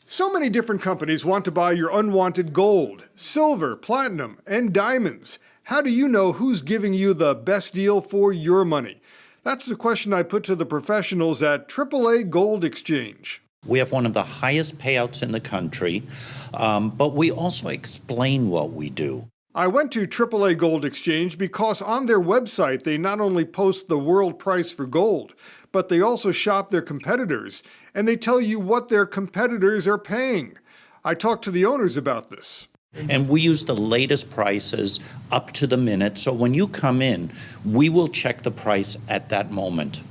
So many different companies want to buy your unwanted gold, silver, platinum, and diamonds. How do you know who's giving you the best deal for your money? That's the question I put to the professionals at AAA Gold Exchange. We have one of the highest payouts in the country, but we also explain what we do. I went to AAA Gold Exchange because on their website they not only post the world price for gold, but they also shop their competitors, and they tell you what their competitors are paying. I talked to the owners about this. And we use the latest prices up to the minute, so when you come in, we will check the price at that moment.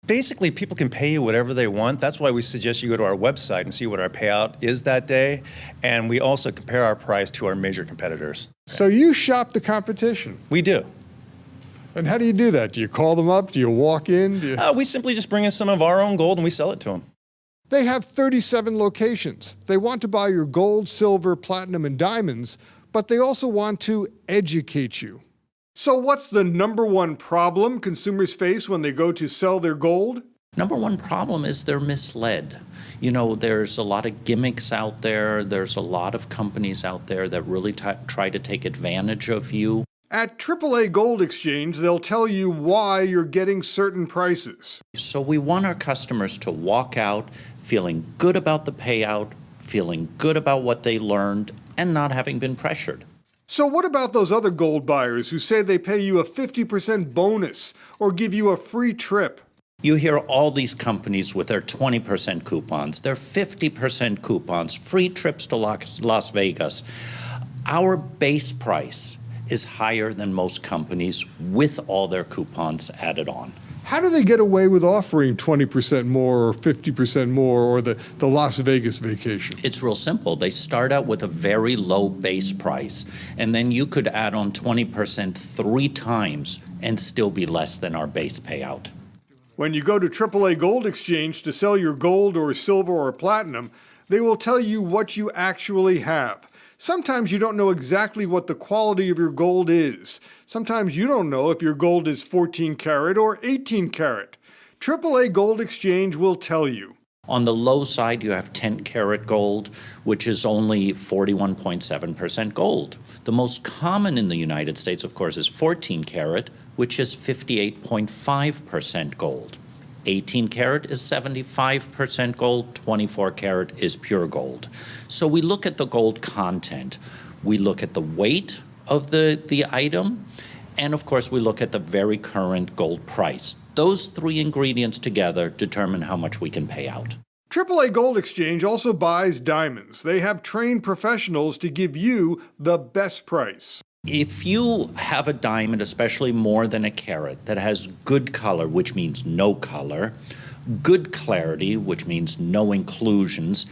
Basically, people can pay you whatever they want. That's why we suggest you go to our website and see what our payout is that day. And we also compare our price to our major competitors. So you shop the competition? We do. And how do you do that? Do you call them up? Do you walk in? We simply just bring in some of our own gold and we sell it to them. They have 37 locations. They want to buy your gold, silver, platinum, and diamonds, but they also want to educate you. So what's the number one problem consumers face when they go to sell their gold? Number one problem is they're misled. You know, there's a lot of gimmicks out there. There's a lot of companies out there that really try to take advantage of you. At AAA Gold Exchange, they'll tell you why you're getting certain prices. So we want our customers to walk out feeling good about the payout, feeling good about what they learned, and not having been pressured. So what about those other gold buyers who say they pay you a 50% bonus or give you a free trip? You hear all these companies with their 20% coupons, their 50% coupons, free trips to Las Vegas. Our base price is higher than most companies with all their coupons added on. How do they get away with offering 20% more or 50% more or the Las Vegas vacation? It's real simple. They start out with a very low base price, and then you could add on 20% 3 times and still be less than our base payout. When you go to AAA Gold Exchange to sell your gold or silver or platinum, they will tell you what you actually have. Sometimes you don't know exactly what the quality of your gold is. Sometimes you don't know if your gold is 14 karat or 18 karat. AAA Gold Exchange will tell you. On the low side, you have 10 karat gold, which is only 41.7% gold. The most common in the United States, of course, is 14 karat, which is 58.5% gold. 18 karat is 75% gold, 24 karat is pure gold. So we look at the gold content, we look at the weight of the item, and of course we look at the very current gold price. Those 3 ingredients together determine how much we can pay out. AAA Gold Exchange also buys diamonds. They have trained professionals to give you the best price. If you have a diamond, especially more than a carat, that has good color, which means no color, good clarity, which means no inclusions,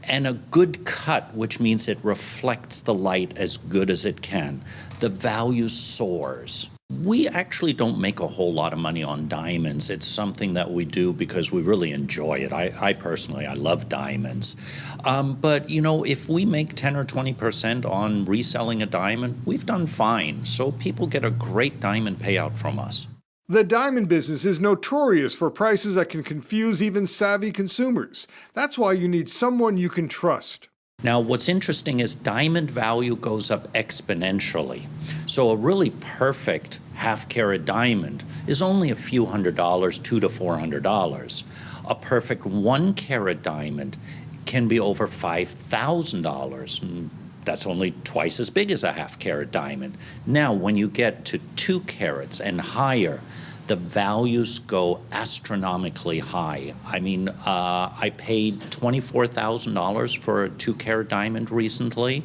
and a good cut, which means it reflects the light as good as it can, the value soars. We actually don't make a whole lot of money on diamonds. It's something that we do because we really enjoy it. I personally love diamonds. But, you know, if we make 10 or 20% on reselling a diamond, we've done fine. So people get a great diamond payout from us. The diamond business is notorious for prices that can confuse even savvy consumers. That's why you need someone you can trust. Now, what's interesting is diamond value goes up exponentially. So a really perfect half-carat diamond is only a few $100s, $200 to $400. A perfect 1-carat diamond can be over $5,000. That's only twice as big as a half-carat diamond. Now, when you get to 2 carats and higher, the values go astronomically high. I mean, I paid $24,000 for a 2-carat diamond recently.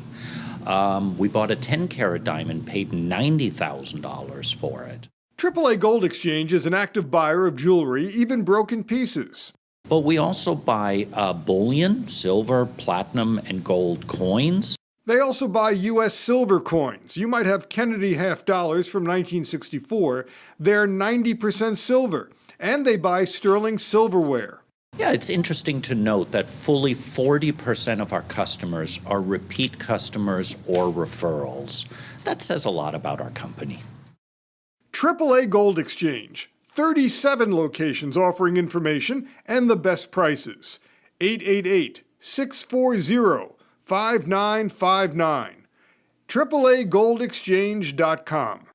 We bought a 10-carat diamond, paid $90,000 for it. AAA Gold Exchange is an active buyer of jewelry, even broken pieces. But we also buy bullion, silver, platinum, and gold coins. They also buy U.S. silver coins. You might have Kennedy half dollars from 1964. They're 90% silver. And they buy sterling silverware. Yeah, it's interesting to note that fully 40% of our customers are repeat customers or referrals. That says a lot about our company. AAA Gold Exchange. 37 locations offering information and the best prices. 888 640-5959. AAAGoldExchange.com.